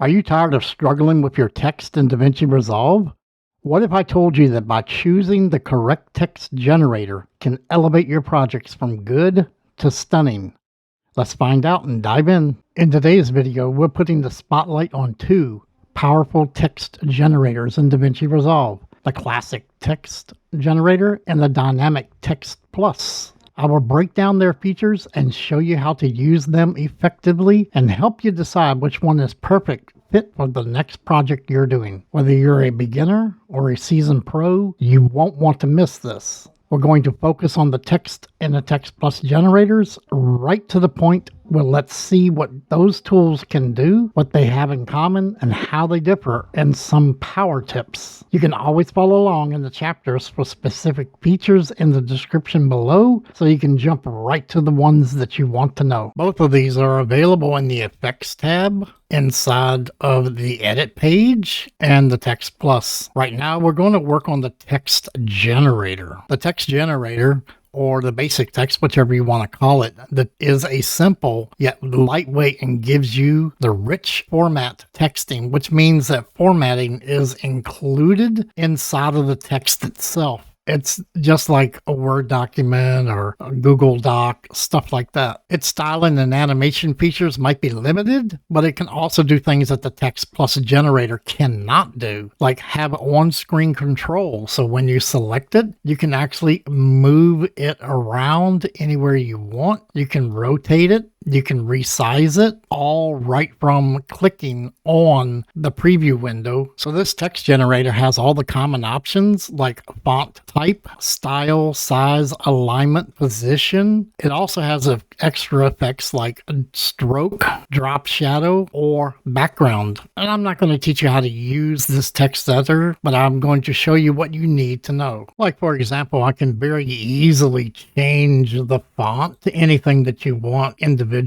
Are you tired of struggling with your text in DaVinci Resolve? What if I told you that by choosing the correct text generator can elevate your projects from good to stunning? Let's find out and dive in. In today's video, we're putting the spotlight on two powerful text generators in DaVinci Resolve, the classic text generator and the dynamic text plus. I will break down their features and show you how to use them effectively and help you decide which one is perfect fit for the next project you're doing. Whether you're a beginner or a seasoned pro, you won't want to miss this. We're going to focus on the text and the text plus generators right to the point. Well, let's see what those tools can do, what they have in common, and how they differ, and some power tips. You can always follow along in the chapters for specific features in the description below, so you can jump right to the ones that you want to know. Both of these are available in the Effects tab inside of the Edit page and the Text Plus. Right now, we're going to work on the text generator. The text generator, or the basic text, whichever you want to call it, that is a simple yet lightweight and gives you the rich format texting, which means that formatting is included inside of the text itself. It's just like a Word document or a Google Doc, stuff like that. Its styling and animation features might be limited, but it can also do things that the Text Plus generator cannot do, like have on-screen control. So when you select it, you can actually move it around anywhere you want. You can rotate it. You can resize it all right from clicking on the preview window. So this text generator has all the common options like font type, style, size, alignment, position. It also has extra effects like stroke, drop shadow, or background. And I'm not going to teach you how to use this text editor, but I'm going to show you what you need to know. Like, for example, I can very easily change the font to anything that you want individually.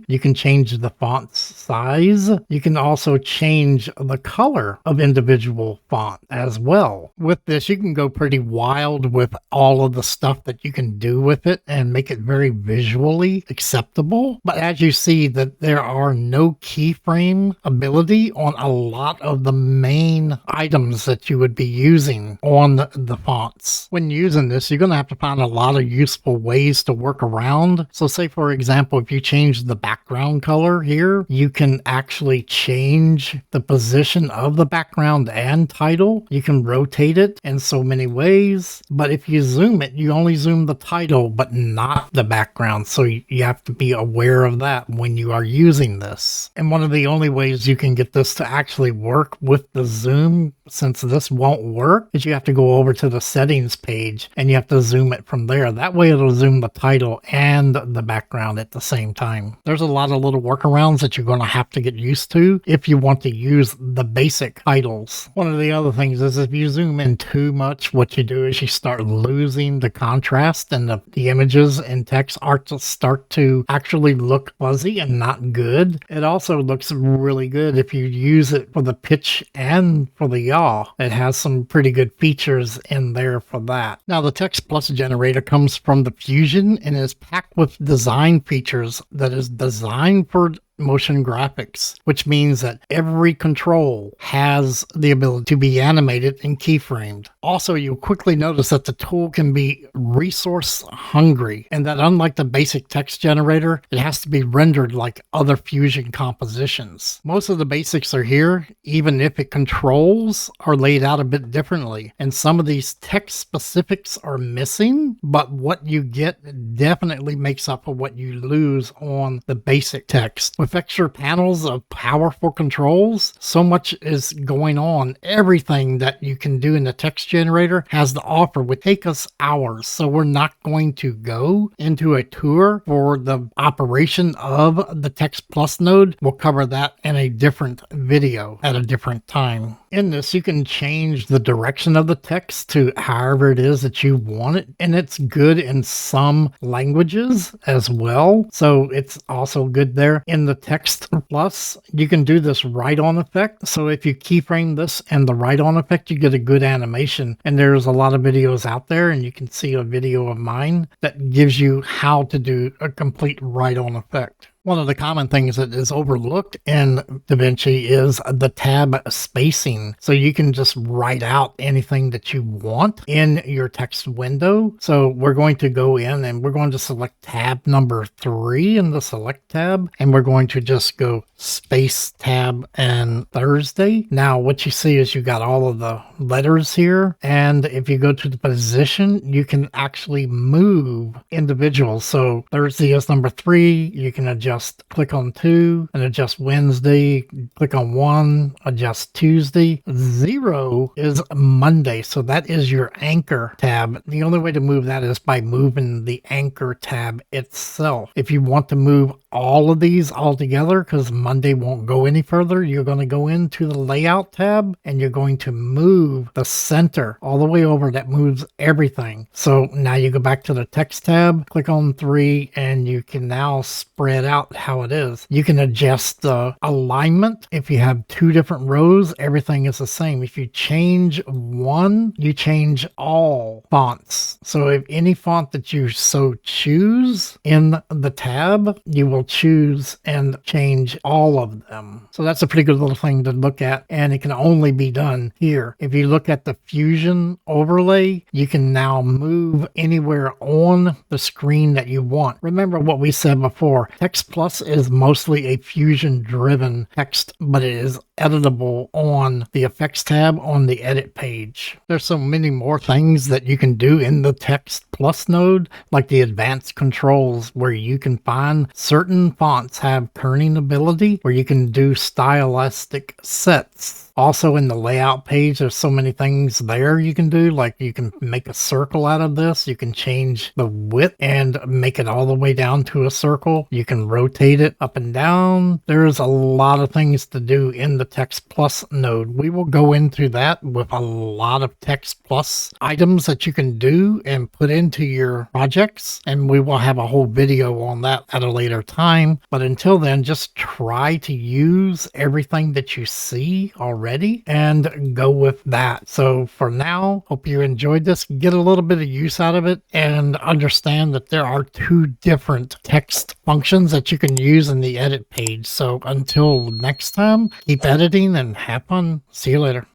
You can change the font's size. You can also change the color of individual font as well. With this, you can go pretty wild with all of the stuff that you can do with it and make it very visually acceptable. But as you see, that there are no keyframe ability on a lot of the main items that you would be using on the fonts. When using this, you're going to have to find a lot of useful ways to work around. So say, for example, if you change the background color here, you can actually change the position of the background and title. You can rotate it in so many ways, but if you zoom it, you only zoom the title, but not the background. So you have to be aware of that when you are using this. And one of the only ways you can get this to actually work with the zoom, since this won't work, is you have to go over to the settings page and you have to zoom it from there. That way it'll zoom the title and the background at the same time. There's a lot of little workarounds that you're going to have to get used to if you want to use the basic titles. One of the other things is if you zoom in too much, what you do is you start losing the contrast, and the images and text start to actually look fuzzy and not good. It also looks really good if you use it for the pitch and for the yaw. It has some pretty good features in there for that. Now, the Text Plus generator comes from the Fusion and is packed with design features that is designed for motion graphics, which means that every control has the ability to be animated and keyframed. Also, you'll quickly notice that the tool can be resource hungry, and that unlike the basic text generator, it has to be rendered like other Fusion compositions. Most of the basics are here, even if it controls are laid out a bit differently, and some of these text specifics are missing, but what you get definitely makes up for what you lose on the basic text. With extra panels of powerful controls, so much is going on. Everything that you can do in the text generator has to offer would take us hours, so we're not going to go into a tour for the operation of the Text Plus node. We'll cover that in a different video at a different time. In this, you can change the direction of the text to however it is that you want it, and it's good in some languages as well, so it's also good there. In the Text Plus, you can do this write-on effect, so if you keyframe this and the write-on effect, you get a good animation, and there's a lot of videos out there, and you can see a video of mine that gives you how to do a complete write-on effect. One of the common things that is overlooked in DaVinci is the tab spacing. So you can just write out anything that you want in your text window. So we're going to go in and we're going to select tab number 3 in the select tab, and we're going to just go space tab and Thursday. Now what you see is you got all of the letters here, and if you go to the position, you can actually move individuals. So Thursday is number 3. You can adjust, click on 2 and adjust Wednesday, click on 1, adjust Tuesday. 0 is Monday, so that is your anchor tab. The only way to move that is by moving the anchor tab itself. If you want to move all of these all together, because Monday won't go any further, you're going to go into the layout tab and you're going to move the center all the way over. That moves everything. So now you go back to the text tab, click on 3, and you can now spread out how it is. You can adjust the alignment. If you have 2 different rows, everything is the same. If you change one, you change all fonts. So if any font that you so choose in the tab, you will choose and change all of them. So that's a pretty good little thing to look at, and it can only be done here. If you look at the Fusion overlay, you can now move anywhere on the screen that you want. Remember what we said before, Text Plus is mostly a Fusion driven text, but it is editable on the effects tab on the edit page. There's so many more things that you can do in the Text Plus node, like the advanced controls, where you can find certain fonts have kerning ability, where you can do stylistic sets. Also in the layout page, there's so many things there you can do, like you can make a circle out of this. You can change the width and make it all the way down to a circle. You can rotate it up and down. There's a lot of things to do in the Text Plus node. We will go into that with a lot of Text Plus items that you can do and put into your projects, and we will have a whole video on that at a later time. But until then, just try to use everything that you see already and go with that. So for now, hope you enjoyed this. Get a little bit of use out of it and understand that there are 2 different text functions that you can use in the edit page. So until next time, keep editing and have fun. See you later.